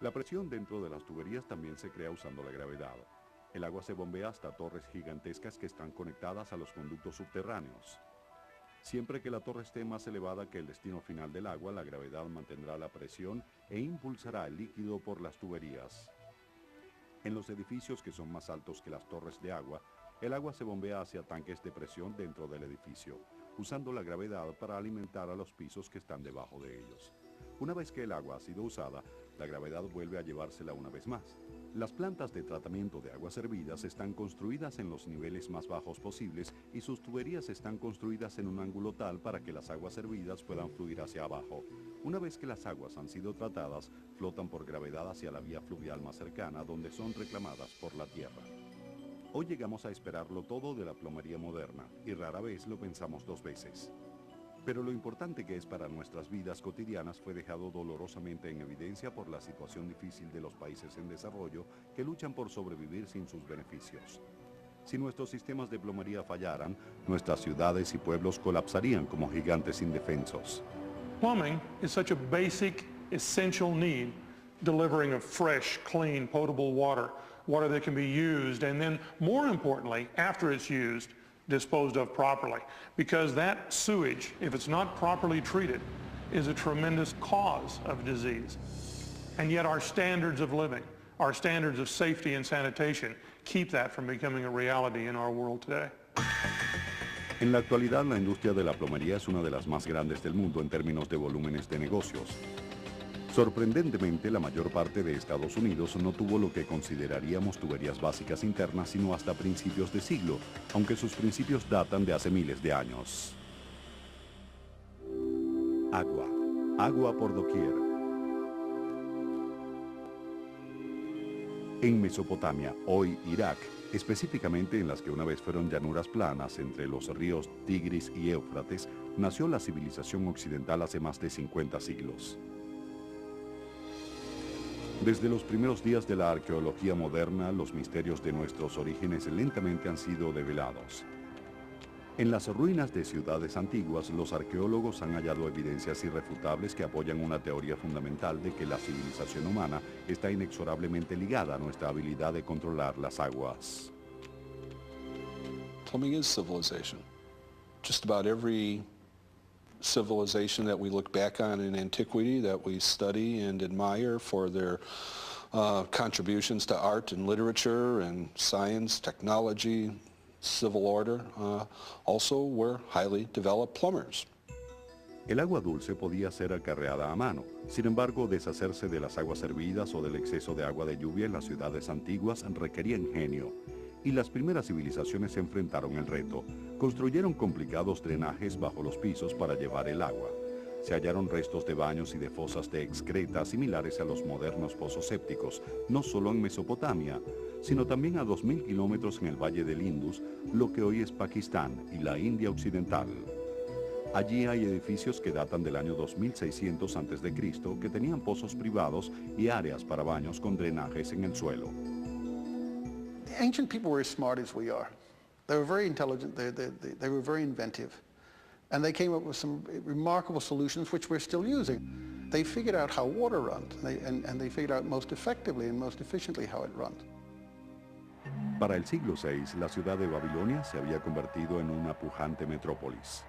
La presión dentro de las tuberías también se crea usando la gravedad. El agua se bombea hasta torres gigantescas que están conectadas a los conductos subterráneos. Siempre que la torre esté más elevada que el destino final del agua, la gravedad mantendrá la presión e impulsará el líquido por las tuberías. En los edificios que son más altos que las torres de agua, el agua se bombea hacia tanques de presión dentro del edificio, usando la gravedad para alimentar a los pisos que están debajo de ellos. Una vez que el agua ha sido usada, la gravedad vuelve a llevársela una vez más. Las plantas de tratamiento de aguas hervidas están construidas en los niveles más bajos posibles y sus tuberías están construidas en un ángulo tal para que las aguas hervidas puedan fluir hacia abajo. Una vez que las aguas han sido tratadas, flotan por gravedad hacia la vía fluvial más cercana, donde son reclamadas por la tierra. Hoy llegamos a esperarlo todo de la plomería moderna, y rara vez lo pensamos dos veces. Pero lo importante que es para nuestras vidas cotidianas fue dejado dolorosamente en evidencia por la situación difícil de los países en desarrollo que luchan por sobrevivir sin sus beneficios. Si nuestros sistemas de plomería fallaran, nuestras ciudades y pueblos colapsarían como gigantes indefensos. Plumbing is such a basic, essential need, delivering of fresh, clean, potable water, water that can be used, and then, more importantly, after it's used, disposed of properly. Because that sewage, if it's not properly treated, is a tremendous cause of disease. And yet our standards of living, our standards of safety and sanitation keep that from becoming a reality in our world today. En la actualidad, la industria de la plomería es una de las más grandes del mundo en términos de volúmenes de negocios. Sorprendentemente, la mayor parte de Estados Unidos no tuvo lo que consideraríamos tuberías básicas internas sino hasta principios de siglo, aunque sus principios datan de hace miles de años. Agua. Agua por doquier. En Mesopotamia, hoy Irak, específicamente en las que una vez fueron llanuras planas entre los ríos Tigris y Éufrates, nació la civilización occidental hace más de 50 siglos. Desde los primeros días de la arqueología moderna, los misterios de nuestros orígenes lentamente han sido develados. En las ruinas de ciudades antiguas, los arqueólogos han hallado evidencias irrefutables que apoyan una teoría fundamental de que la civilización humana está inexorablemente ligada a nuestra habilidad de controlar las aguas. Plumbing is civilization. Just about every civilization that we look back on in antiquity, that we study and admire for their contributions to art and literature and science, technology, civil order, also were highly developed plumbers. El agua dulce podía ser acarreada a mano. Sin embargo, deshacerse de las aguas hervidas o del exceso de agua de lluvia en las ciudades antiguas requería ingenio. Y las primeras civilizaciones se enfrentaron el reto. Construyeron complicados drenajes bajo los pisos para llevar el agua. Se hallaron restos de baños y de fosas de excreta similares a los modernos pozos sépticos, no solo en Mesopotamia, sino también a 2000 kilómetros en el valle del Indus, lo que hoy es Pakistán y la India occidental. Allí hay edificios que datan del año 2600 a.C. que tenían pozos privados y áreas para baños con drenajes en el suelo. The ancient people were as smart as we are. They were very intelligent, they were very inventive. And they came up with some remarkable solutions which we're still using. They figured out how water runs, and they figured out most effectively and most efficiently how it runs. Para el siglo VI, la ciudad de Babilonia se había convertido en una pujante metrópolis.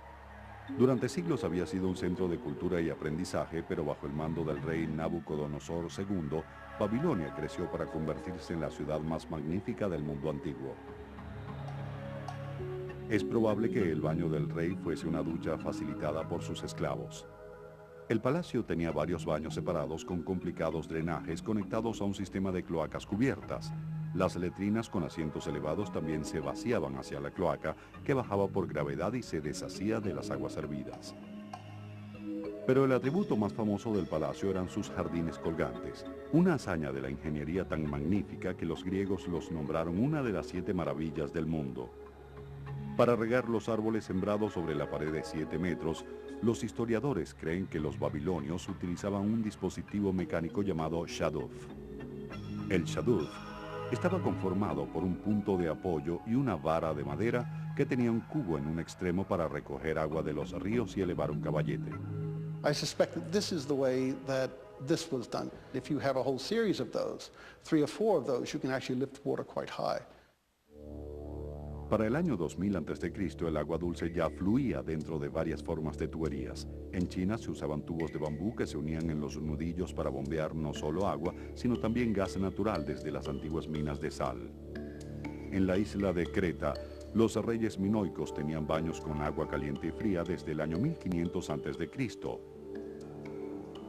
Durante siglos había sido un centro de cultura y aprendizaje, pero bajo el mando del rey Nabucodonosor II, Babilonia creció para convertirse en la ciudad más magnífica del mundo antiguo. Es probable que el baño del rey fuese una ducha facilitada por sus esclavos. El palacio tenía varios baños separados con complicados drenajes conectados a un sistema de cloacas cubiertas. Las letrinas con asientos elevados también se vaciaban hacia la cloaca, que bajaba por gravedad y se deshacía de las aguas hervidas. Pero el atributo más famoso del palacio eran sus jardines colgantes, una hazaña de la ingeniería tan magnífica que los griegos los nombraron una de las 7 maravillas del mundo. Para regar los árboles sembrados sobre la pared de 7 metros, los historiadores creen que los babilonios utilizaban un dispositivo mecánico llamado shaduf. El shaduf estaba conformado por un punto de apoyo y una vara de madera que tenía un cubo en un extremo para recoger agua de los ríos y elevar un caballete. I suspect that this is the way that this was done. If you have a whole series of those, 3 or 4 of those, you can actually lift water quite high. Para el año 2000 a.C., el agua dulce ya fluía dentro de varias formas de tuberías. En China se usaban tubos de bambú que se unían en los nudillos para bombear no solo agua, sino también gas natural desde las antiguas minas de sal. En la isla de Creta, los reyes minoicos tenían baños con agua caliente y fría desde el año 1500 a.C.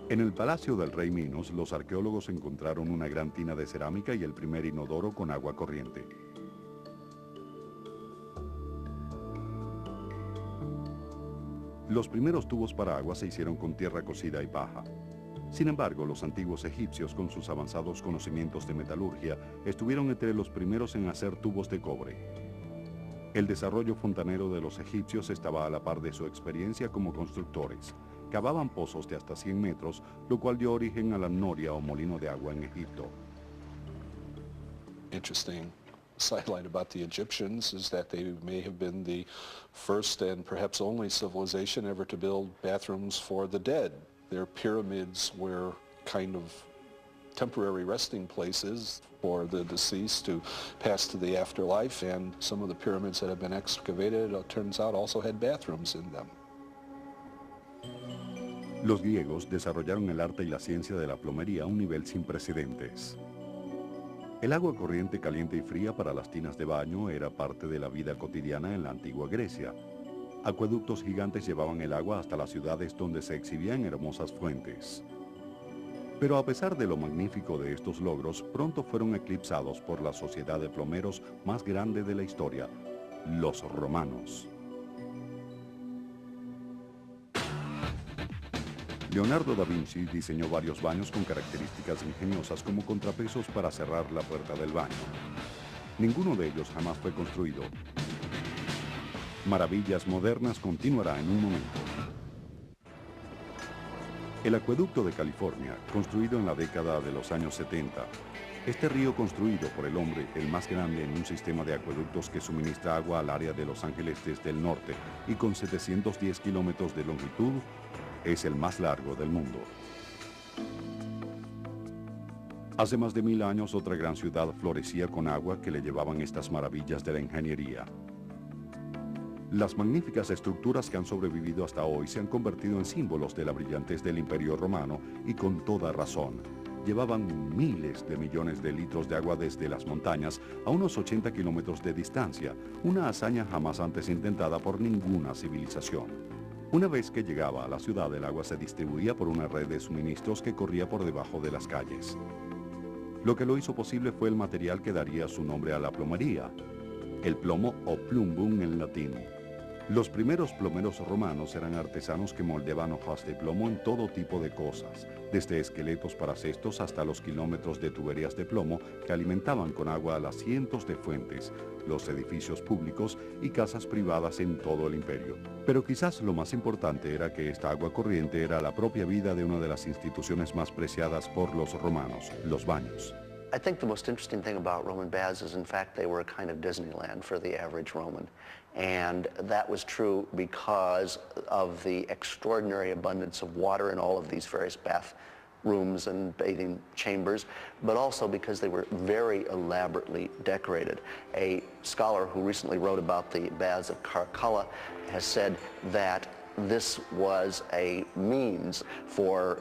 En el palacio del rey Minos, los arqueólogos encontraron una gran tina de cerámica y el primer inodoro con agua corriente. Los primeros tubos para agua se hicieron con tierra cocida y paja. Sin embargo, los antiguos egipcios, con sus avanzados conocimientos de metalurgia, estuvieron entre los primeros en hacer tubos de cobre. El desarrollo fontanero de los egipcios estaba a la par de su experiencia como constructores. Cavaban pozos de hasta 100 metros, lo cual dio origen a la noria o molino de agua en Egipto. Interesting sidelight about the Egyptians is that they may have been the first and perhaps only civilization ever to build bathrooms for the dead. Their pyramids were kind of temporary resting places for the deceased to pass to the afterlife, and some of the pyramids that have been excavated, turns out, also had bathrooms in them. Los griegos desarrollaron el arte y la ciencia de la plomería a un nivel sin precedentes. El agua corriente caliente y fría para las tinas de baño era parte de la vida cotidiana en la antigua Grecia. Acueductos gigantes llevaban el agua hasta las ciudades donde se exhibían hermosas fuentes. Pero a pesar de lo magnífico de estos logros, pronto fueron eclipsados por la sociedad de plomeros más grande de la historia, los romanos. Leonardo da Vinci diseñó varios baños con características ingeniosas como contrapesos para cerrar la puerta del baño. Ninguno de ellos jamás fue construido. Maravillas modernas continuará en un momento. El acueducto de California, construido en la década de los años 70. Este río construido por el hombre, el más grande en un sistema de acueductos que suministra agua al área de Los Ángeles desde el norte y con 710 kilómetros de longitud, es el más largo del mundo. Hace más de 1000 años otra gran ciudad florecía con agua que le llevaban estas maravillas de la ingeniería. Las magníficas estructuras que han sobrevivido hasta hoy se han convertido en símbolos de la brillantez del Imperio Romano y con toda razón. Llevaban miles de millones de litros de agua desde las montañas a unos 80 kilómetros de distancia, una hazaña jamás antes intentada por ninguna civilización. Una vez que llegaba a la ciudad, el agua se distribuía por una red de suministros que corría por debajo de las calles. Lo que lo hizo posible fue el material que daría su nombre a la plomería, el plomo o plumbum en latín. Los primeros plomeros romanos eran artesanos que moldeaban hojas de plomo en todo tipo de cosas, desde esqueletos para cestos hasta los kilómetros de tuberías de plomo que alimentaban con agua a las cientos de fuentes, los edificios públicos y casas privadas en todo el imperio. Pero quizás lo más importante era que esta agua corriente era la propia vida de una de las instituciones más preciadas por los romanos, los baños. I think the most interesting thing about Roman baths is, in fact, they were a kind of Disneyland for the average Roman. And that was true because of the extraordinary abundance of water in all of these various bath rooms and bathing chambers, but also because they were very elaborately decorated. A scholar who recently wrote about the baths of Caracalla has said that this was a means for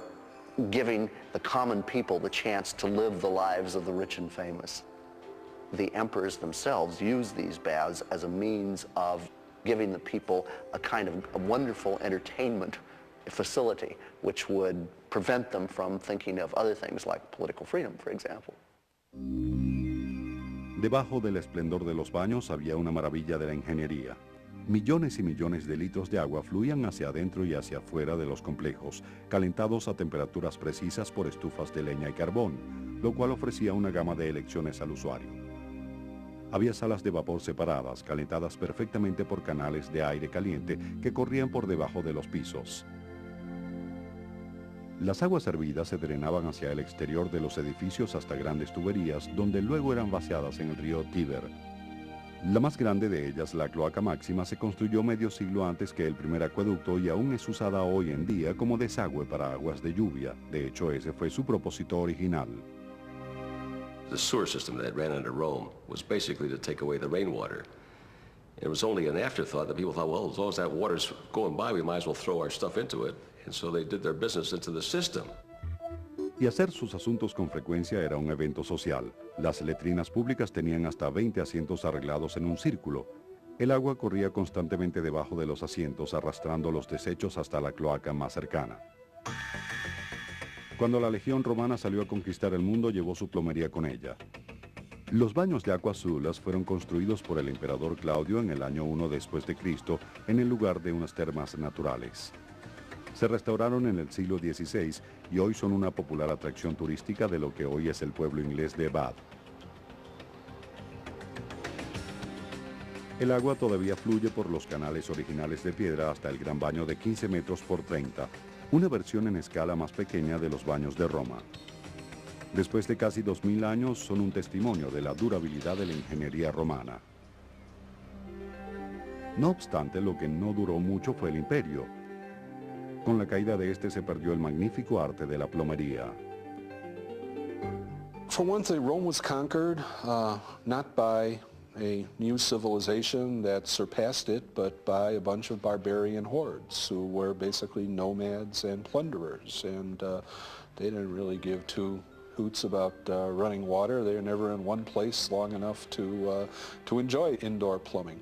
giving the common people the chance to live the lives of the rich and famous. The emperors themselves used these baths as a means of giving the people a kind of a wonderful entertainment facility, which would prevent them from thinking of other things like political freedom, for example. Debajo del esplendor de los baños había una maravilla de la ingeniería. Millones y millones de litros de agua fluían hacia adentro y hacia afuera de los complejos, calentados a temperaturas precisas por estufas de leña y carbón, lo cual ofrecía una gama de elecciones al usuario. Había salas de vapor separadas, calentadas perfectamente por canales de aire caliente que corrían por debajo de los pisos. Las aguas hervidas se drenaban hacia el exterior de los edificios hasta grandes tuberías, donde luego eran vaciadas en el río Tíber. La más grande de ellas, la Cloaca Máxima, se construyó medio siglo antes que el primer acueducto y aún es usada hoy en día como desagüe para aguas de lluvia. De hecho, ese fue su propósito original. The sewer system that ran under Rome was basically to take away the rainwater. It was only an afterthought that people thought, well, as long as that water's going by, we might as well throw our stuff into it. And so they did their business into the system. Y hacer sus asuntos con frecuencia era un evento social. Las letrinas públicas tenían hasta 20 asientos arreglados en un círculo. El agua corría constantemente debajo de los asientos, arrastrando los desechos hasta la cloaca más cercana. Cuando la legión romana salió a conquistar el mundo, llevó su plomería con ella. Los baños de aguas azules fueron construidos por el emperador Claudio en el año 1 después de Cristo, en el lugar de unas termas naturales. Se restauraron en el siglo XVI y hoy son una popular atracción turística de lo que hoy es el pueblo inglés de Bath. El agua todavía fluye por los canales originales de piedra hasta el gran baño de 15 metros por 30, una versión en escala más pequeña de los baños de Roma. Después de casi 2000 años, son un testimonio de la durabilidad de la ingeniería romana. No obstante, lo que no duró mucho fue el imperio. Con la caída de este se perdió el magnífico arte de la plomería. For one thing, Rome was conquered not by a new civilization that surpassed it, but by a bunch of barbarian hordes who were basically nomads and plunderers. And they didn't really give two hoots about running water. They were never in one place long enough to enjoy indoor plumbing.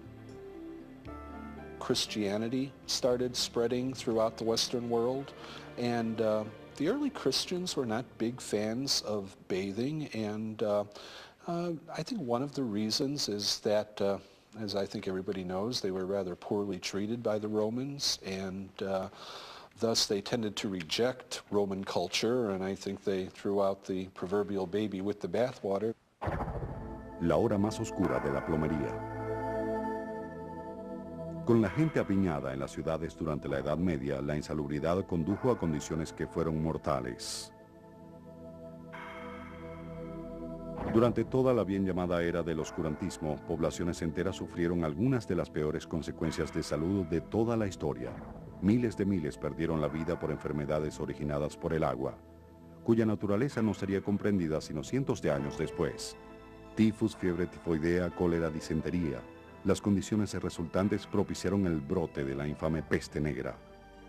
Christianity started spreading throughout the Western world, and the early Christians were not big fans of bathing, and I think one of the reasons is that, as I think everybody knows, they were rather poorly treated by the Romans, and thus they tended to reject Roman culture, and I think they threw out the proverbial baby with the bathwater. La hora más oscura de la plomería. Con la gente apiñada en las ciudades durante la Edad Media, la insalubridad condujo a condiciones que fueron mortales. Durante toda la bien llamada era del oscurantismo, poblaciones enteras sufrieron algunas de las peores consecuencias de salud de toda la historia. Miles de miles perdieron la vida por enfermedades originadas por el agua, cuya naturaleza no sería comprendida sino cientos de años después. Tifus, fiebre tifoidea, cólera, disentería. Las condiciones resultantes propiciaron el brote de la infame peste negra,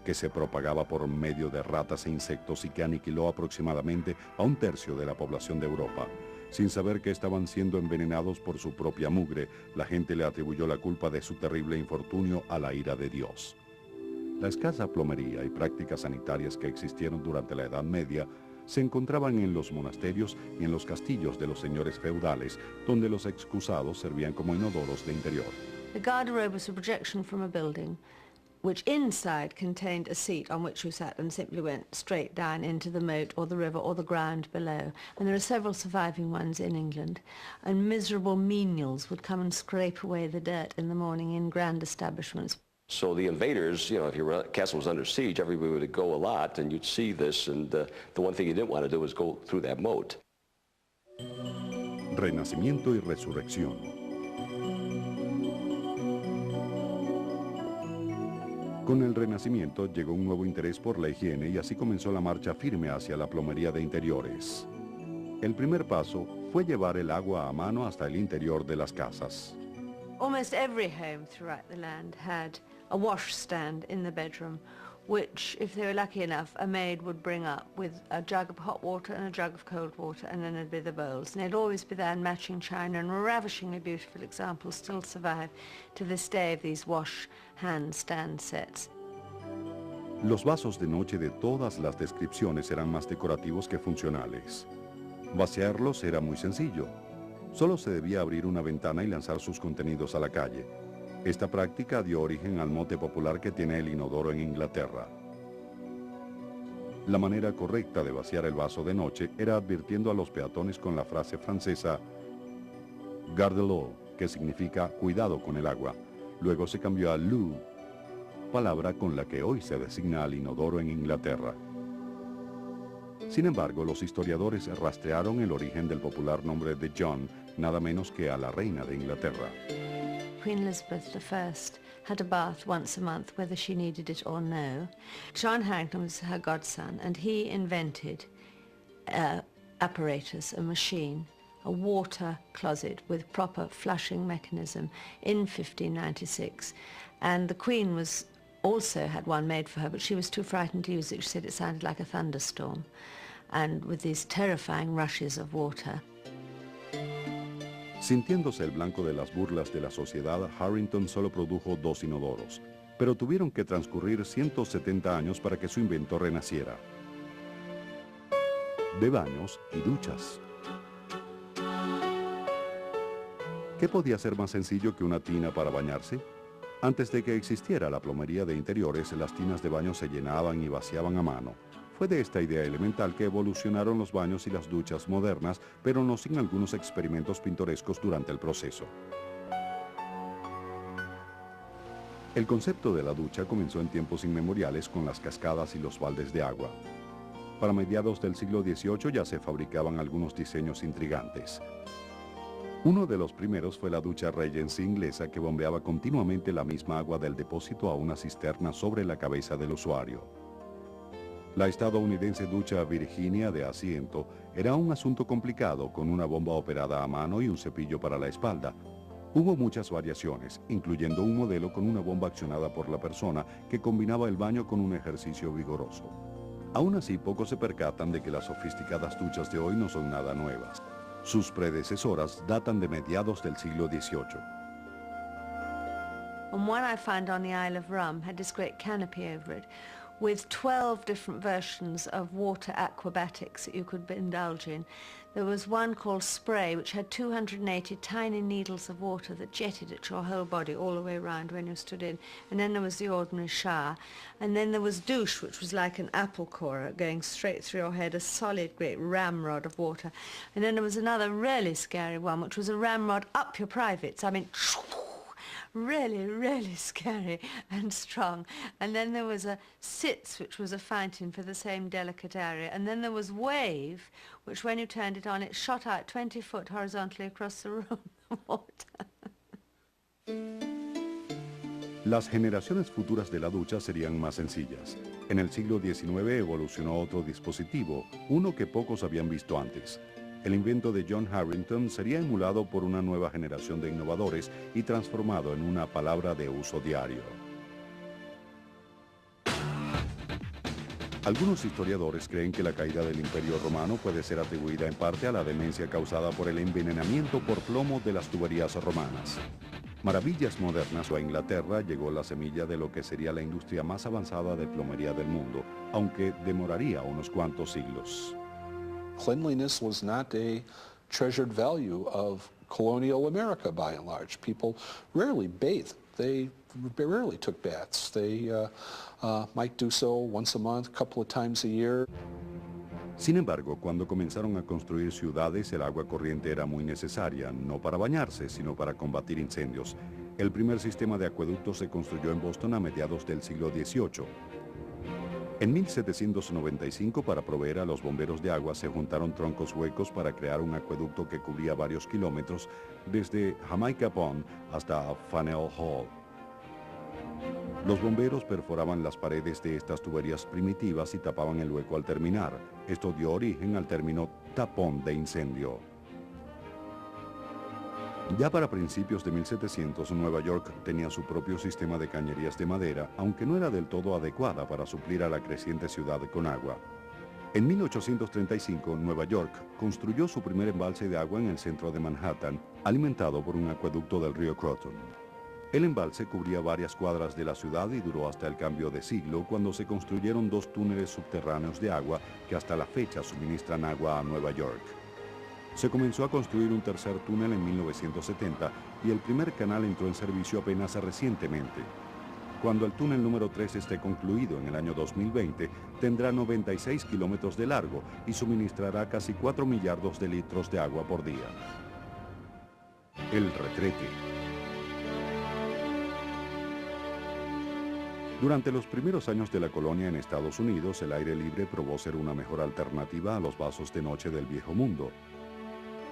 que se propagaba por medio de ratas e insectos y que aniquiló aproximadamente a 1/3 de la población de Europa. Sin saber que estaban siendo envenenados por su propia mugre, la gente le atribuyó la culpa de su terrible infortunio a la ira de Dios. La escasa plomería y prácticas sanitarias que existieron durante la Edad Media se encontraban en los monasterios y en los castillos de los señores feudales, donde los excusados servían como inodoros de interior. The garderobe was a projection from a building, which inside contained a seat on which you sat and simply went straight down into the moat or the river or the ground below. And there are several surviving ones in England. And miserable menials would come and scrape away the dirt in the morning in grand establishments. So the invaders, you know, if your castle was under siege, everybody would go a lot, and you'd see this, and the one thing you didn't want to do was go through that moat. Renacimiento y resurrección. Con el Renacimiento llegó un nuevo interés por la higiene y así comenzó la marcha firme hacia la plomería de interiores. El primer paso fue llevar el agua a mano hasta el interior de las casas. Almost every home throughout the land had a washstand in the bedroom, which, if they were lucky enough, a maid would bring up with a jug of hot water and a jug of cold water, and then there'd be the bowls. And they'd always be there in matching china, and ravishingly beautiful examples still survive to this day of these wash hand stand sets. Los vasos de noche de todas las descripciones eran más decorativos que funcionales. Vaciarlos era muy sencillo. Solo se debía abrir una ventana y lanzar sus contenidos a la calle. Esta práctica dio origen al mote popular que tiene el inodoro en Inglaterra. La manera correcta de vaciar el vaso de noche era advirtiendo a los peatones con la frase francesa "Garde l'eau", que significa cuidado con el agua. Luego se cambió a "l'eau", palabra con la que hoy se designa al inodoro en Inglaterra. Sin embargo, los historiadores rastrearon el origen del popular nombre de John, nada menos que a la reina de Inglaterra. Queen Elizabeth I had a bath once a month, whether she needed it or no. John Harrington was her godson, and he invented apparatus, a machine, a water closet with proper flushing mechanism in 1596. And the Queen also had one made for her, but she was too frightened to use it. She said it sounded like a thunderstorm, and with these terrifying rushes of water. Sintiéndose el blanco de las burlas de la sociedad, Harrington solo produjo 2 inodoros, pero tuvieron que transcurrir 170 años para que su invento renaciera. De baños y duchas. ¿Qué podía ser más sencillo que una tina para bañarse? Antes de que existiera la plomería de interiores, las tinas de baño se llenaban y vaciaban a mano. Fue de esta idea elemental que evolucionaron los baños y las duchas modernas, pero no sin algunos experimentos pintorescos durante el proceso. El concepto de la ducha comenzó en tiempos inmemoriales con las cascadas y los baldes de agua. Para mediados del siglo XVIII ya se fabricaban algunos diseños intrigantes. Uno de los primeros fue la ducha Regency inglesa, que bombeaba continuamente la misma agua del depósito a una cisterna sobre la cabeza del usuario. La estadounidense ducha Virginia de asiento era un asunto complicado, con una bomba operada a mano y un cepillo para la espalda. Hubo muchas variaciones, incluyendo un modelo con una bomba accionada por la persona que combinaba el baño con un ejercicio vigoroso. Aún así, pocos se percatan de que las sofisticadas duchas de hoy no son nada nuevas. Sus predecesoras datan de mediados del siglo XVIII. And one I found on the Isle of Rum had this great canopy over it, with 12 different versions of water aquabatics that you could indulge in. There was one called Spray, which had 280 tiny needles of water that jetted at your whole body all the way around when you stood in. And then there was the ordinary shower. And then there was Douche, which was like an apple corer going straight through your head, a solid great ramrod of water. And then there was another really scary one, which was a ramrod up your privates. I mean, really, really scary and strong. And then there was a Sitz, which was a fountain for the same delicate area. And then there was Wave, which when you turned it on, it shot out 20 foot horizontally across the room, the water. Las generaciones futuras de la ducha serían más sencillas. En el siglo XIX evolucionó otro dispositivo, uno que pocos habían visto antes. El invento de John Harrington sería emulado por una nueva generación de innovadores y transformado en una palabra de uso diario. Algunos historiadores creen que la caída del Imperio Romano puede ser atribuida en parte a la demencia causada por el envenenamiento por plomo de las tuberías romanas. Maravillas modernas, a Inglaterra llegó la semilla de lo que sería la industria más avanzada de plomería del mundo, aunque demoraría unos cuantos siglos. Cleanliness was not a treasured value of colonial America by and large. People rarely bathed. They rarely took baths. They might do so once a month, a couple of times a year. Sin embargo, cuando comenzaron a construir ciudades, el agua corriente era muy necesaria, no para bañarse, sino para combatir incendios. El primer sistema de acueductos se construyó en Boston a mediados del siglo XVIII. En 1795, para proveer a los bomberos de agua, se juntaron troncos huecos para crear un acueducto que cubría varios kilómetros desde Jamaica Pond hasta Faneuil Hall. Los bomberos perforaban las paredes de estas tuberías primitivas y tapaban el hueco al terminar. Esto dio origen al término tapón de incendio. Ya para principios de 1700, Nueva York tenía su propio sistema de cañerías de madera, aunque no era del todo adecuada para suplir a la creciente ciudad con agua. En 1835, Nueva York construyó su primer embalse de agua en el centro de Manhattan, alimentado por un acueducto del río Croton. El embalse cubría varias cuadras de la ciudad y duró hasta el cambio de siglo, cuando se construyeron 2 túneles subterráneos de agua que hasta la fecha suministran agua a Nueva York. Se comenzó a construir un tercer túnel en 1970 y el primer canal entró en servicio apenas recientemente. Cuando el túnel número 3 esté concluido en el año 2020, tendrá 96 kilómetros de largo y suministrará casi 4 millardos de litros de agua por día. El retrete. Durante los primeros años de la colonia en Estados Unidos, el aire libre probó ser una mejor alternativa a los vasos de noche del viejo mundo.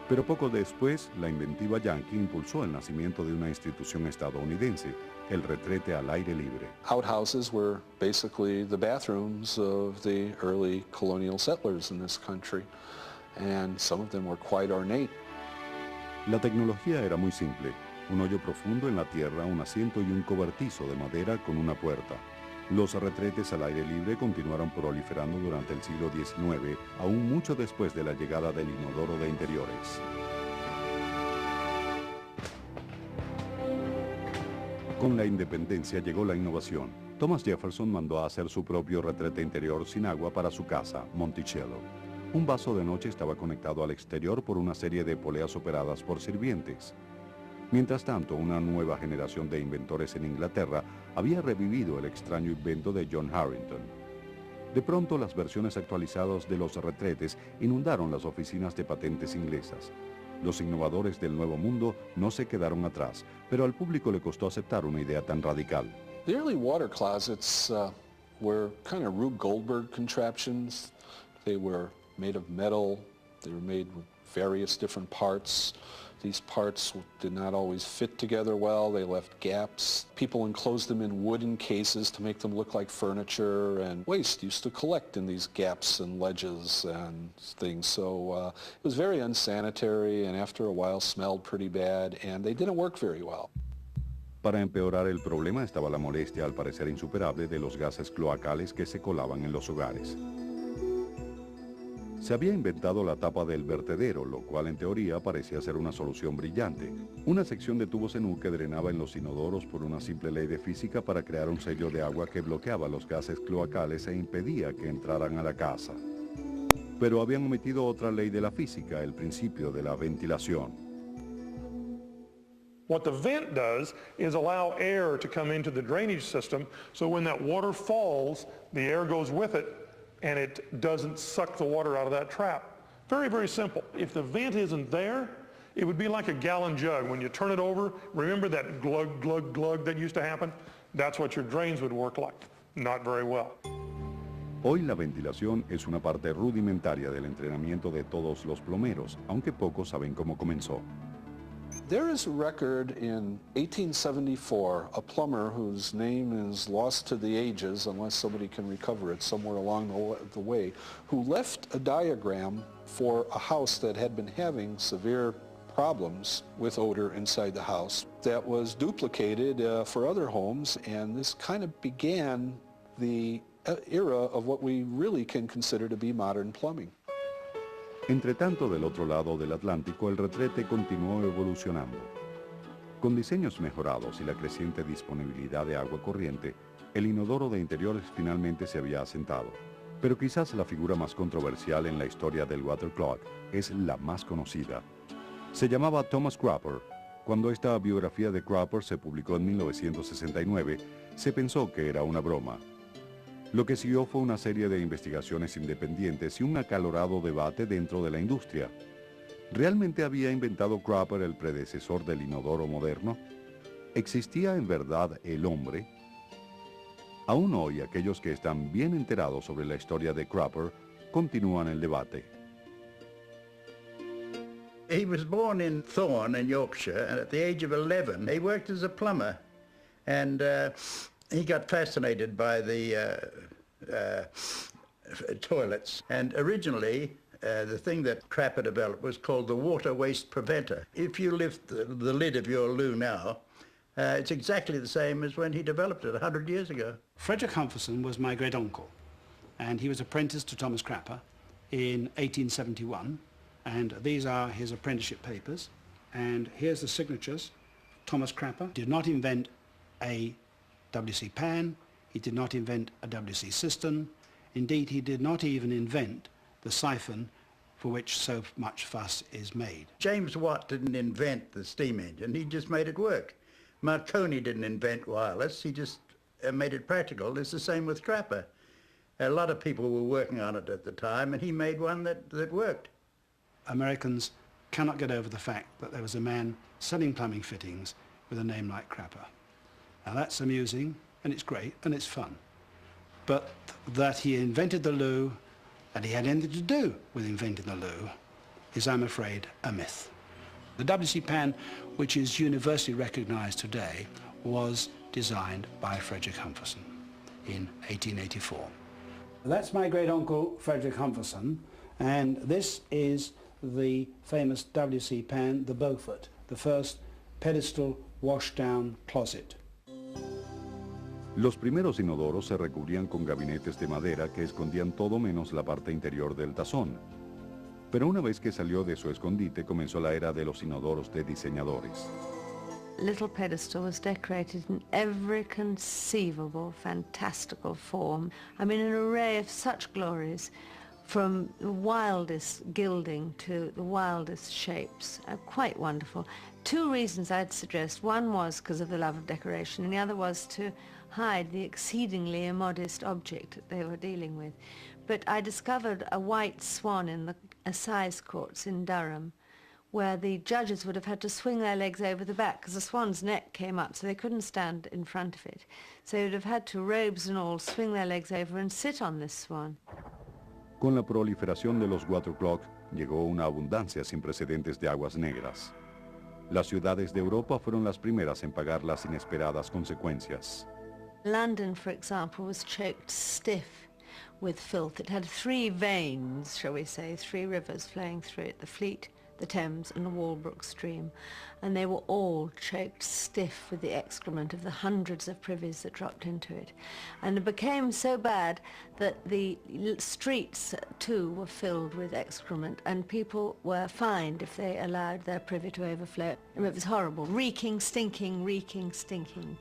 Pero poco después, la inventiva yankee impulsó el nacimiento de una institución estadounidense, el retrete al aire libre. Outhouses were basically the bathrooms of the early colonial settlers in this country, and some of them were quite ornate. La tecnología era muy simple: un hoyo profundo en la tierra, un asiento y un cobertizo de madera con una puerta. Los retretes al aire libre continuaron proliferando durante el siglo XIX, aún mucho después de la llegada del inodoro de interiores. Con la independencia llegó la innovación. Thomas Jefferson mandó a hacer su propio retrete interior sin agua para su casa, Monticello. Un vaso de noche estaba conectado al exterior por una serie de poleas operadas por sirvientes. Mientras tanto, una nueva generación de inventores en Inglaterra había revivido el extraño invento de John Harrington. De pronto, las versiones actualizadas de los retretes inundaron las oficinas de patentes inglesas. Los innovadores del Nuevo Mundo no se quedaron atrás, pero al público le costó aceptar una idea tan radical. The early water closets were kind of Rube Goldberg contraptions. They were made of metal. They were made with various different parts. These parts did not always fit together well. They left gaps. People enclosed them in wooden cases to make them look like furniture, and waste used to collect in these gaps and ledges and things. So it was very unsanitary, and after a while smelled pretty bad, and they didn't work very well. Para empeorar el problema estaba la molestia, al parecer insuperable, de los gases cloacales que se colaban en los hogares. Se había inventado la tapa del vertedero, lo cual en teoría parecía ser una solución brillante. Una sección de tubos en U que drenaba en los inodoros por una simple ley de física para crear un sello de agua que bloqueaba los gases cloacales e impedía que entraran a la casa. Pero habían omitido otra ley de la física, el principio de la ventilación. What the vent does is allow air to come into the drainage system, so when that water falls, the air goes with it, and it doesn't suck the water out of that trap. Very, very simple. If the vent isn't there, it would be like a gallon jug. When you turn it over, remember that glug, glug, glug that used to happen? That's what your drains would work like. Not very well. Hoy la ventilación es una parte rudimentaria del entrenamiento de todos los plomeros, aunque pocos saben cómo comenzó. There is a record in 1874, a plumber whose name is lost to the ages unless somebody can recover it somewhere along the way, who left a diagram for a house that had been having severe problems with odor inside the house that was duplicated for other homes, and this kind of began the era of what we really can consider to be modern plumbing. Entretanto, del otro lado del Atlántico, el retrete continuó evolucionando. Con diseños mejorados y la creciente disponibilidad de agua corriente, el inodoro de interiores finalmente se había asentado. Pero quizás la figura más controversial en la historia del water clock es la más conocida. Se llamaba Thomas Crapper. Cuando esta biografía de Crapper se publicó en 1969, se pensó que era una broma. Lo que siguió fue una serie de investigaciones independientes y un acalorado debate dentro de la industria. ¿Realmente había inventado Crapper el predecesor del inodoro moderno? ¿Existía en verdad el hombre? Aún hoy, aquellos que están bien enterados sobre la historia de Crapper continúan el debate. He was born in Thorne in Yorkshire, and at the age of 11 he worked as a plumber, and he got fascinated by the toilets, and originally the thing that Crapper developed was called the water waste preventer. If you lift the lid of your loo now, it's exactly the same as when he developed it 100 years ago. Frederick Humpherson was my great-uncle, and he was apprenticed to Thomas Crapper in 1871, and these are his apprenticeship papers, and here's the signatures. Thomas Crapper did not invent a WC pan, he did not invent a WC cistern, indeed he did not even invent the siphon for which so much fuss is made. James Watt didn't invent the steam engine, he just made it work. Marconi didn't invent wireless, he just made it practical. It's the same with Crapper. A lot of people were working on it at the time, and he made one that worked. Americans cannot get over the fact that there was a man selling plumbing fittings with a name like Crapper. Now that's amusing, and it's great, and it's fun. But that he invented the loo, and he had anything to do with inventing the loo, is, I'm afraid, a myth. The WC pan, which is universally recognized today, was designed by Frederick Humpherson in 1884. That's my great-uncle, Frederick Humpherson, and this is the famous WC pan, the Beaufort, the first pedestal washdown closet. Los primeros inodoros se recubrían con gabinetes de madera que escondían todo menos la parte interior del tazón. Pero una vez que salió de su escondite, comenzó la era de los inodoros de diseñadores. Little pedestal was decorated in every conceivable fantastical form. I mean, an array of such glories, from the wildest gilding to the wildest shapes. Quite wonderful. Two reasons I'd suggest. One was because of the love of decoration, and the other was to hide the exceedingly immodest object that they were dealing with. But I discovered a white swan in the assize courts in Durham, where the judges would have had to swing their legs over the back because the swan's neck came up, so they couldn't stand in front of it. So they would have had to, robes and all, swing their legs over and sit on this swan. Con la proliferación de los water clock, llegó una abundancia sin precedentes de aguas negras. Las ciudades de Europa fueron las primeras en pagar las inesperadas consecuencias. London, for example, was choked stiff with filth. It had 3 veins, shall we say, 3 rivers flowing through it, the Fleet, the Thames and the Walbrook stream, and they were all choked stiff with the excrement of the hundreds of privies that dropped into it. And it became so bad that the streets too were filled with excrement, and people were fined if they allowed their privy to overflow. It was horrible, reeking, stinking, reeking, stinking.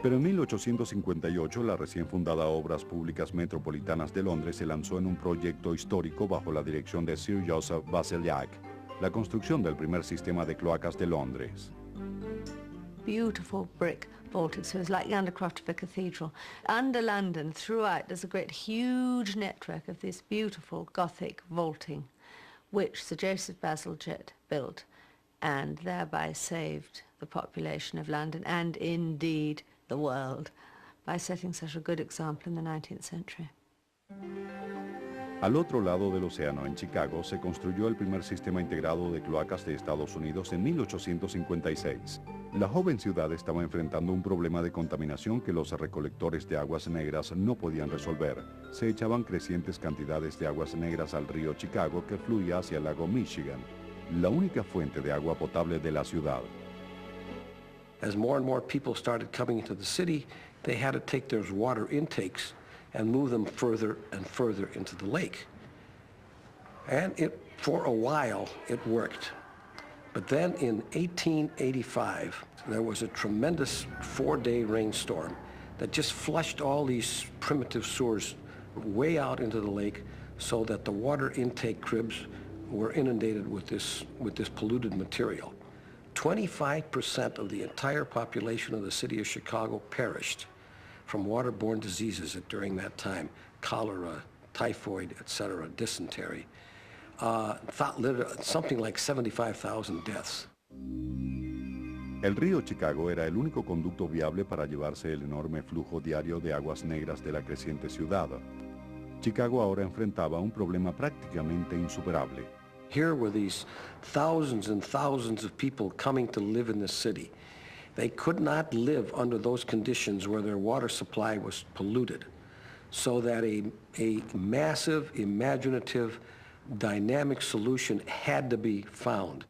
Pero en 1858 la recién fundada Obras Públicas Metropolitanas de Londres se lanzó en un proyecto histórico bajo la dirección de Sir Joseph Bazilliac, la construcción del primer sistema de cloacas de Londres. Beautiful brick vaulted, so it was like the undercroft of a cathedral. Under London, throughout, there's a great huge network of this beautiful Gothic vaulting, which Sir Joseph Bazalgette built and thereby saved the population of London and indeed the world by setting such a good example in the 19th century. Al otro lado del océano, en Chicago, se construyó el primer sistema integrado de cloacas de Estados Unidos en 1856. La joven ciudad estaba enfrentando un problema de contaminación que los recolectores de aguas negras no podían resolver. Se echaban crecientes cantidades de aguas negras al río Chicago que fluía hacia el lago Michigan, la única fuente de agua potable de la ciudad. As more and more people started coming into the city, they had to take their water intakes and move them further and further into the lake. And for a while, it worked. But then in 1885, there was a tremendous 4-day rainstorm that just flushed all these primitive sewers way out into the lake so that the water intake cribs were inundated with this polluted material. 25% of the entire population of the city of Chicago perished from waterborne diseases during that time, cholera, typhoid, etc., dysentery. Something like 75,000 deaths. El río Chicago era el único conducto viable para llevarse el enorme flujo diario de aguas negras de la creciente ciudad. Chicago ahora enfrentaba un problema prácticamente insuperable. Here were these thousands and thousands of people coming to live in the city. They could not live under those conditions where their water supply was polluted. So that a massive, imaginative, dynamic solution had to be found.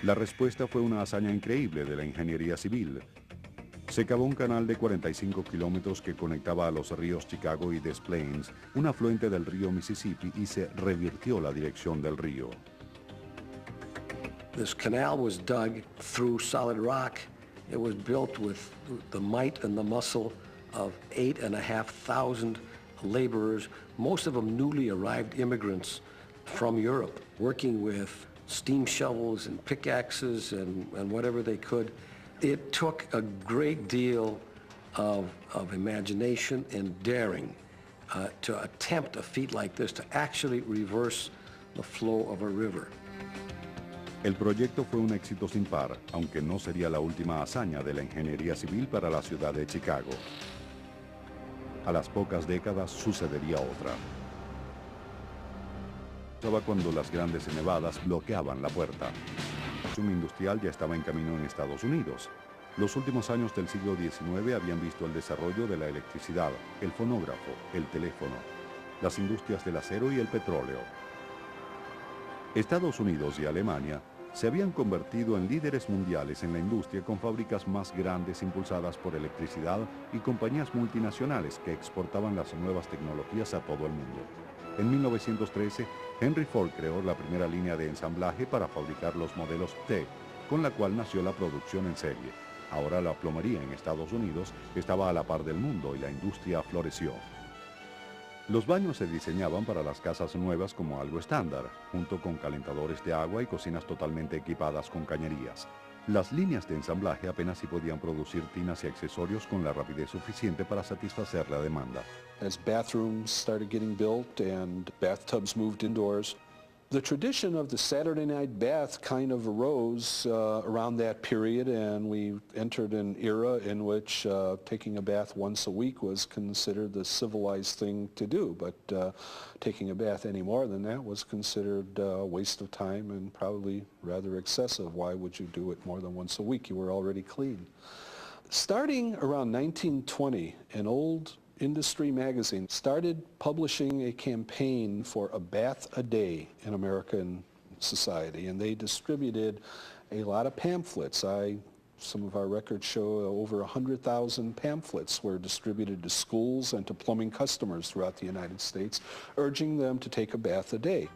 La respuesta fue una hazaña increíble de la ingeniería civil. Se cavó un canal de 45 kilómetros que conectaba a los ríos Chicago y Des Plaines, un afluente del río Mississippi, y se revirtió la dirección del río. This canal was dug through solid rock. It was built with the might and the muscle of 8,500 laborers, most of them newly arrived immigrants from Europe, working with steam shovels and pickaxes and whatever they could. It took a great deal of imagination and daring to attempt a feat like this, to actually reverse the flow of a river. El proyecto fue un éxito sin par, aunque no sería la última hazaña de la ingeniería civil para la ciudad de Chicago. A las pocas décadas sucedería otra. Estaba cuando las grandes nevadas bloqueaban la puerta. La revolución industrial ya estaba en camino en Estados Unidos. Los últimos años del siglo XIX habían visto el desarrollo de la electricidad, el fonógrafo, el teléfono, las industrias del acero y el petróleo. Estados Unidos y Alemania se habían convertido en líderes mundiales en la industria con fábricas más grandes impulsadas por electricidad y compañías multinacionales que exportaban las nuevas tecnologías a todo el mundo. En 1913, Henry Ford creó la primera línea de ensamblaje para fabricar los modelos T, con la cual nació la producción en serie. Ahora la plomería en Estados Unidos estaba a la par del mundo y la industria floreció. Los baños se diseñaban para las casas nuevas como algo estándar, junto con calentadores de agua y cocinas totalmente equipadas con cañerías. Las líneas de ensamblaje apenas si podían producir tinas y accesorios con la rapidez suficiente para satisfacer la demanda. As bathrooms started getting built and bathtubs moved indoors, the tradition of the Saturday night bath kind of arose around that period, and we entered an era in which taking a bath once a week was considered the civilized thing to do, but taking a bath any more than that was considered a waste of time and probably rather excessive. Why would you do it more than once a week? You were already clean. Starting around 1920, an old industry magazine started publishing a campaign for a bath a day in American society, and they distributed a lot of pamphlets. Some of our records show over 100,000 pamphlets were distributed to schools and to plumbing customers throughout the United States, urging them to take a bath a day.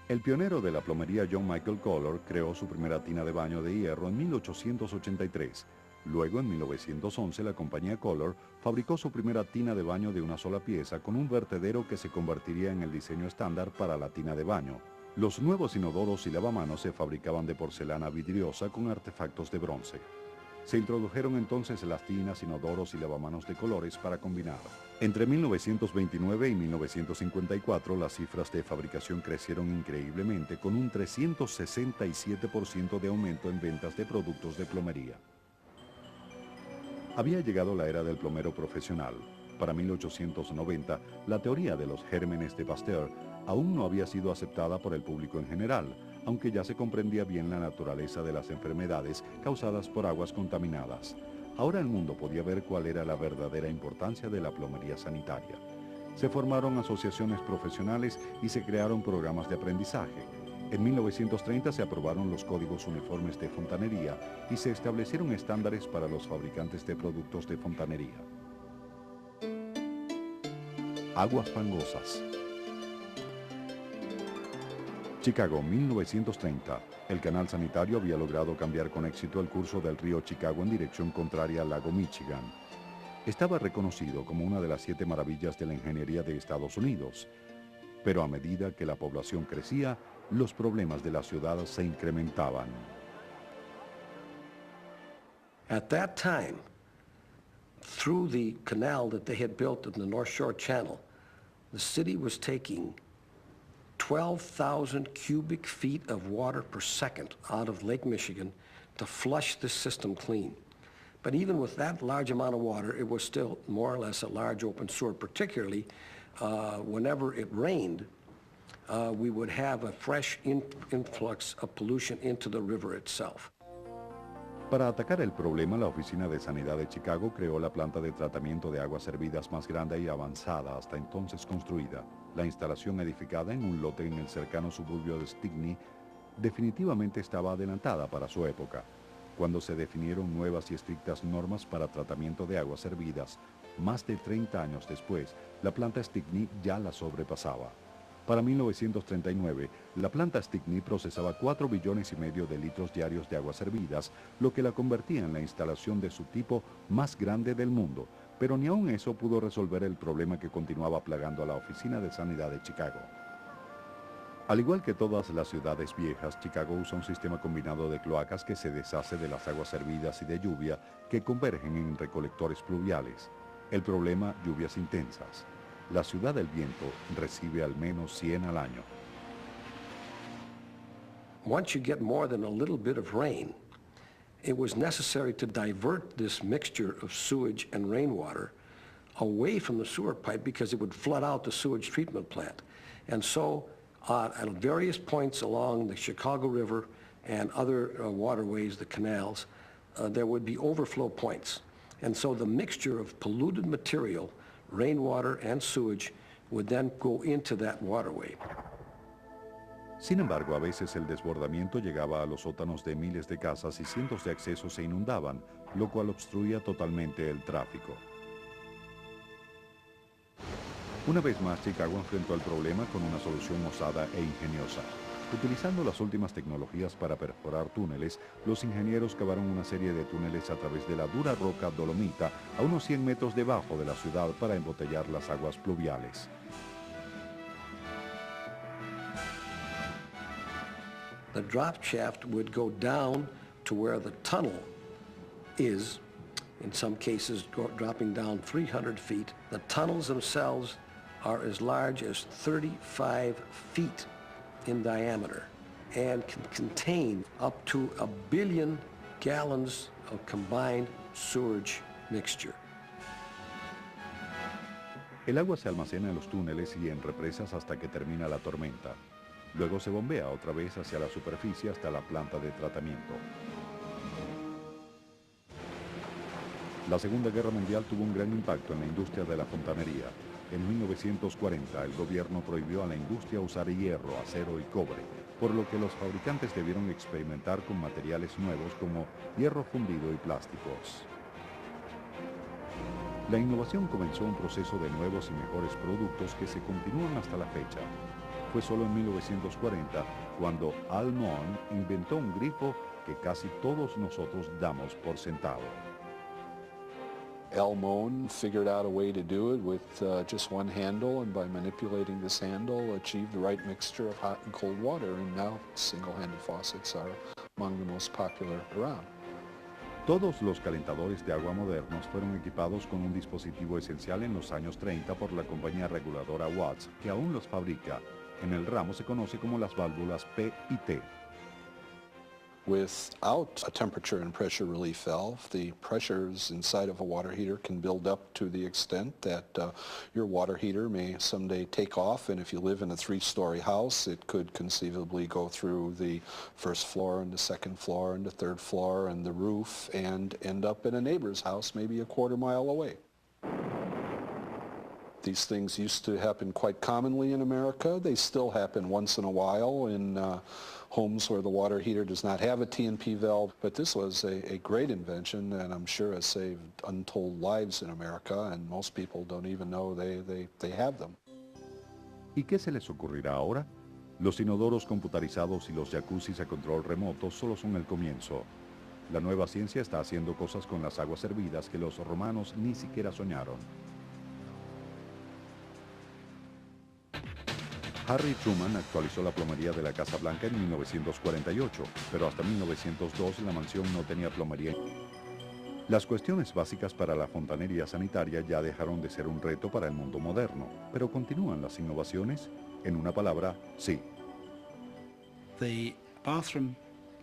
El pionero de la plomería John Michael Kohler creó su primera tina de baño de hierro en 1883. Luego, en 1911, la compañía Kohler fabricó su primera tina de baño de una sola pieza con un vertedero que se convertiría en el diseño estándar para la tina de baño. Los nuevos inodoros y lavamanos se fabricaban de porcelana vidriosa con artefactos de bronce. Se introdujeron entonces las tinas, inodoros y lavamanos de colores para combinar. Entre 1929 y 1954, las cifras de fabricación crecieron increíblemente con un 367% de aumento en ventas de productos de plomería. Había llegado la era del plomero profesional. Para 1890, la teoría de los gérmenes de Pasteur aún no había sido aceptada por el público en general, aunque ya se comprendía bien la naturaleza de las enfermedades causadas por aguas contaminadas. Ahora el mundo podía ver cuál era la verdadera importancia de la plomería sanitaria. Se formaron asociaciones profesionales y se crearon programas de aprendizaje. En 1930 se aprobaron los códigos uniformes de fontanería y se establecieron estándares para los fabricantes de productos de fontanería. Aguas fangosas. Chicago, 1930. El canal sanitario había logrado cambiar con éxito el curso del río Chicago en dirección contraria al lago Michigan. Estaba reconocido como una de las 7 maravillas de la ingeniería de Estados Unidos. Pero a medida que la población crecía, los problemas de la ciudad se incrementaban. At that time, through the canal that they had built in the North Shore Channel, the city was taking 12,000 cubic feet of water per second out of Lake Michigan to flush this system clean. But even with that large amount of water, it was still more or less a large open sewer, particularly whenever it rained. We would have a fresh influx of pollution into the river itself. Para atacar el problema, la Oficina de Sanidad de Chicago creó la planta de tratamiento de aguas hervidas más grande y avanzada hasta entonces construida. La instalación, edificada en un lote en el cercano suburbio de Stickney, definitivamente estaba adelantada para su época. Cuando se definieron nuevas y estrictas normas para tratamiento de aguas hervidas, más de 30 años después, la planta Stickney ya la sobrepasaba. Para 1939, la planta Stickney procesaba 4,5 billones de litros diarios de aguas hervidas, lo que la convertía en la instalación de su tipo más grande del mundo, pero ni aun eso pudo resolver el problema que continuaba plagando a la Oficina de Sanidad de Chicago. Al igual que todas las ciudades viejas, Chicago usa un sistema combinado de cloacas que se deshace de las aguas hervidas y de lluvia que convergen en recolectores pluviales. El problema, lluvias intensas. La ciudad del viento recibe al menos 100 al año. Once you get more than a little bit of rain, it was necessary to divert this mixture of sewage and rainwater away from the sewer pipe because it would flood out the sewage treatment plant. And so at various points along the Chicago River and other waterways, the canals, there would be overflow points. And so the mixture of polluted material, rainwater and sewage, would then go into that waterway. Sin embargo, a veces el desbordamiento llegaba a los sótanos de miles de casas y cientos de accesos se inundaban, lo cual obstruía totalmente el tráfico. Una vez más, Chicago enfrentó el problema con una solución osada e ingeniosa. Utilizando las últimas tecnologías para perforar túneles, los ingenieros cavaron una serie de túneles a través de la dura roca dolomita a unos 100 metros debajo de la ciudad para embotellar las aguas pluviales. The drop shaft would go down to where the tunnel is, in some cases dropping down 300 feet. The tunnels themselves are as large as 35 feet in diameter and can contain up to 1 billion gallons of combined sewage mixture. El agua se almacena en los túneles y en represas hasta que termina la tormenta. Luego se bombea otra vez hacia la superficie hasta la planta de tratamiento. La Segunda Guerra Mundial tuvo un gran impacto en la industria de la fontanería. En 1940 el gobierno prohibió a la industria usar hierro, acero y cobre, por lo que los fabricantes debieron experimentar con materiales nuevos como hierro fundido y plásticos. La innovación comenzó un proceso de nuevos y mejores productos que se continúan hasta la fecha. Fue solo en 1940 cuando Al Mohn inventó un grifo que casi todos nosotros damos por sentado. Al Mohn figured out a way to do it with just one handle, and by manipulating this handle achieved the right mixture of hot and cold water, and now single-handed faucets are among the most popular around. Todos los calentadores de agua modernos fueron equipados con un dispositivo esencial en los años 30 por la compañía reguladora Watts, que aún los fabrica. En el ramo se conoce como las válvulas P y T. Without a temperature and pressure relief valve, the pressures inside of a water heater can build up to the extent that your water heater may someday take off, and if you live in a 3-story house, it could conceivably go through the first floor and the second floor and the third floor and the roof and end up in a neighbor's house maybe a quarter mile away. These things used to happen quite commonly in America. They still happen once in a while in homes where the water heater does not have a T&P valve. But this was a great invention, and I'm sure has saved untold lives in America, and most people don't even know they have them. ¿Y qué se les ocurrirá ahora? Los inodoros computarizados y los jacuzzis a control remoto solo son el comienzo. La nueva ciencia está haciendo cosas con las aguas hervidas que los romanos ni siquiera soñaron. Harry Truman actualizó la plomería de la Casa Blanca en 1948, pero hasta 1902 la mansión no tenía plomería. Las cuestiones básicas para la fontanería sanitaria ya dejaron de ser un reto para el mundo moderno, pero continúan las innovaciones. En una palabra, sí. The bathroom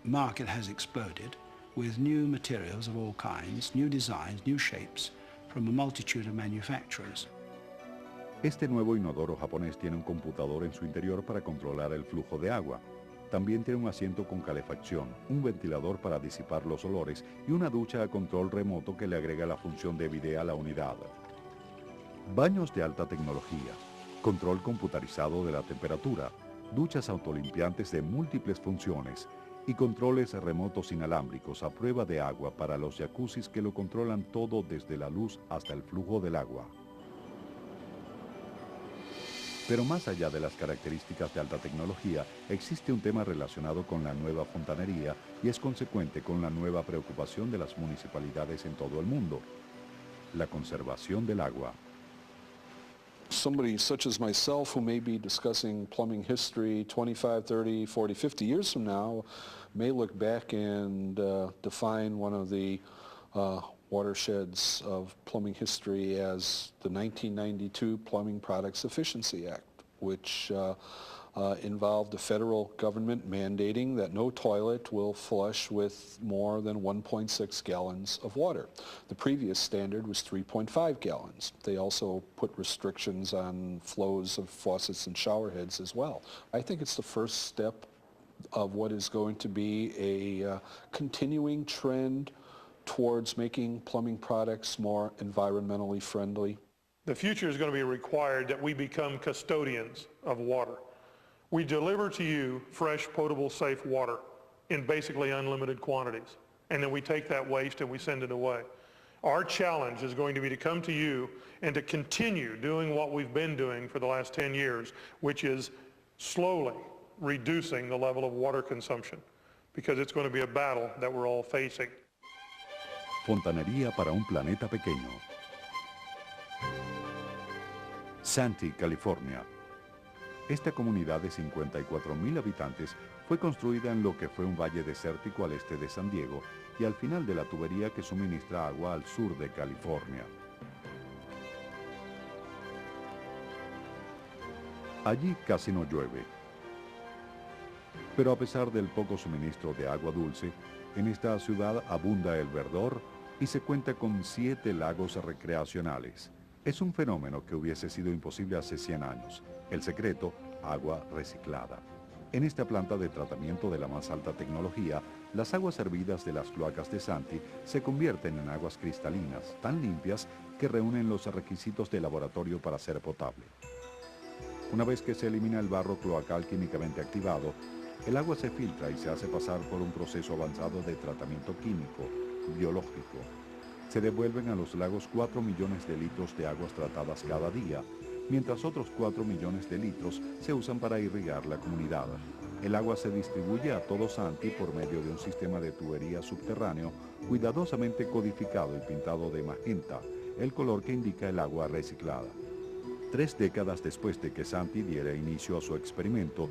market has exploded with new materials of all kinds, new designs, new shapes from a multitude of manufacturers. Este nuevo inodoro japonés tiene un computador en su interior para controlar el flujo de agua. También tiene un asiento con calefacción, un ventilador para disipar los olores y una ducha a control remoto que le agrega la función de bidet a la unidad. Baños de alta tecnología, control computarizado de la temperatura, duchas autolimpiantes de múltiples funciones y controles remotos inalámbricos a prueba de agua para los jacuzzis que lo controlan todo desde la luz hasta el flujo del agua. Pero más allá de las características de alta tecnología, existe un tema relacionado con la nueva fontanería y es consecuente con la nueva preocupación de las municipalidades en todo el mundo: la conservación del agua. Somebody such as myself who may be discussing plumbing history 25, 30, 40, 50 years from now may look back and define one of the watersheds of plumbing history as the 1992 Plumbing Products Efficiency Act, which involved the federal government mandating that no toilet will flush with more than 1.6 gallons of water. The previous standard was 3.5 gallons. They also put restrictions on flows of faucets and shower heads as well. I think it's the first step of what is going to be a continuing trend towards making plumbing products more environmentally friendly. The future is going to be required that we become custodians of water. We deliver to you fresh, potable, safe water in basically unlimited quantities. And then we take that waste and we send it away. Our challenge is going to be to come to you and to continue doing what we've been doing for the last 10 years, which is slowly reducing the level of water consumption, because it's going to be a battle that we're all facing. Fontanería para un planeta pequeño. Santee, California. Esta comunidad de 54,000 habitantes fue construida en lo que fue un valle desértico al este de San Diego y al final de la tubería que suministra agua al sur de California. Allí casi no llueve. Pero a pesar del poco suministro de agua dulce, en esta ciudad abunda el verdor y se cuenta con 7 lagos recreacionales. Es un fenómeno que hubiese sido imposible hace 100 años. El secreto, agua reciclada. En esta planta de tratamiento de la más alta tecnología, las aguas hervidas de las cloacas de Santee se convierten en aguas cristalinas, tan limpias que reúnen los requisitos de laboratorio para ser potable. Una vez que se elimina el barro cloacal químicamente activado, el agua se filtra y se hace pasar por un proceso avanzado de tratamiento químico, biológico. Se devuelven a los lagos 4 millones de litros de aguas tratadas cada día, mientras otros 4 millones de litros se usan para irrigar la comunidad. El agua se distribuye a todo Santee por medio de un sistema de tubería subterráneo cuidadosamente codificado y pintado de magenta, el color que indica el agua reciclada. 3 décadas después de que Santee diera inicio a su experimento,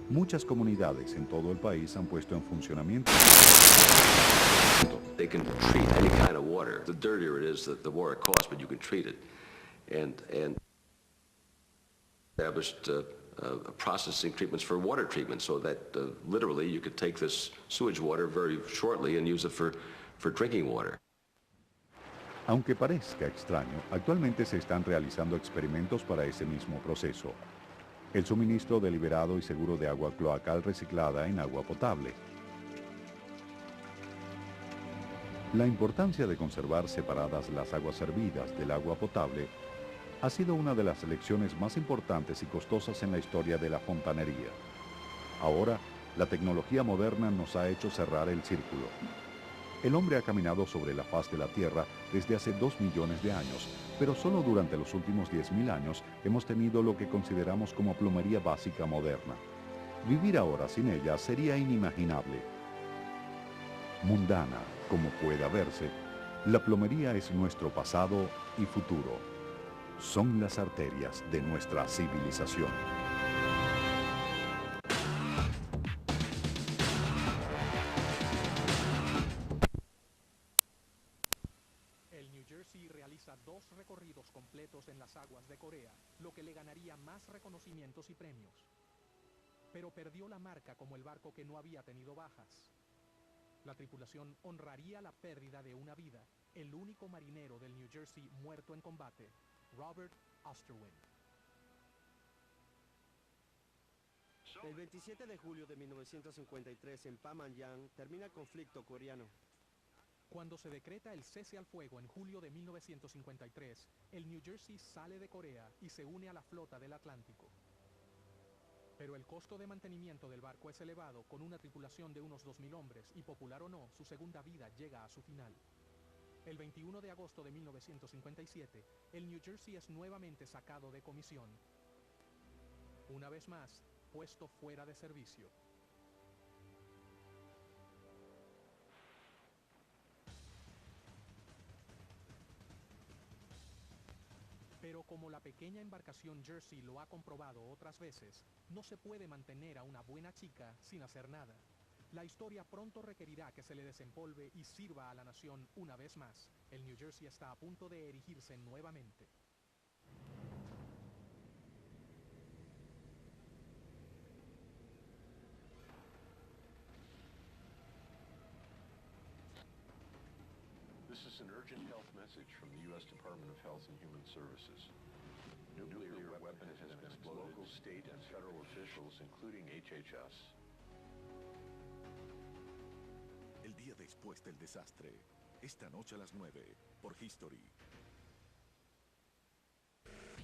muchas comunidades en todo el país han puesto en funcionamiento. They can treat any kind of water. The dirtier it is, the more it costs, but you can treat it. And established processing treatments for water treatment, so that literally you could take this sewage water very shortly and use it for drinking water. Aunque parezca extraño, actualmente se están realizando experimentos para ese mismo proceso. El suministro deliberado y seguro de agua cloacal reciclada en agua potable. La importancia de conservar separadas las aguas hervidas del agua potable ha sido una de las lecciones más importantes y costosas en la historia de la fontanería. Ahora, la tecnología moderna nos ha hecho cerrar el círculo. El hombre ha caminado sobre la faz de la Tierra desde hace 2 millones de años, pero solo durante los últimos 10.000 años hemos tenido lo que consideramos como plomería básica moderna. Vivir ahora sin ella sería inimaginable. Mundana, como pueda verse, la plomería es nuestro pasado y futuro. Son las arterias de nuestra civilización. El New Jersey realiza 2 recorridos completos en las aguas de Corea, lo que le ganaría más reconocimientos y premios. Pero perdió la marca como el barco que no había tenido bajas. La tripulación honraría la pérdida de una vida, el único marinero del New Jersey muerto en combate, Robert Osterwind. El 27 de julio de 1953 en Pamanyang termina el conflicto coreano. Cuando se decreta el cese al fuego en julio de 1953, el New Jersey sale de Corea y se une a la flota del Atlántico. Pero el costo de mantenimiento del barco es elevado, con una tripulación de unos 2.000 hombres, y popular o no, su segunda vida llega a su final. El 21 de agosto de 1957, el New Jersey es nuevamente sacado de comisión. Una vez más, puesto fuera de servicio. Pero como la pequeña embarcación Jersey lo ha comprobado otras veces, no se puede mantener a una buena chica sin hacer nada. La historia pronto requerirá que se le desempolve y sirva a la nación una vez más. El New Jersey está a punto de erigirse nuevamente. This is an urgent health message from the U.S. Department of Health and Human Services. Nuclear weapon has been exploded. Local, state, and federal officials, including HHS. El día después del desastre. Esta noche a las 9, por History.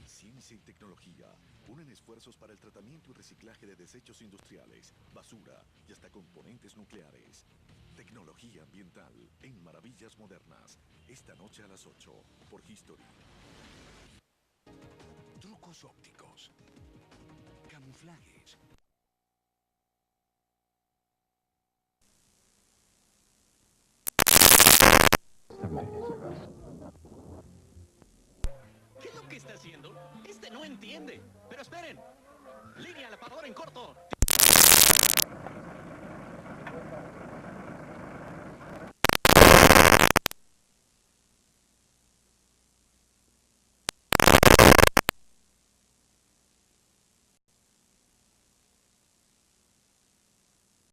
Ciencia y tecnología unen esfuerzos para el tratamiento y reciclaje de desechos industriales, basura y hasta componentes nucleares. Tecnología ambiental en Maravillas Modernas. Esta noche a las 8, por History. Trucos ópticos. Camuflajes. ¿Qué es lo que está haciendo? Este no entiende. Pero esperen. Línea al apagador en corto.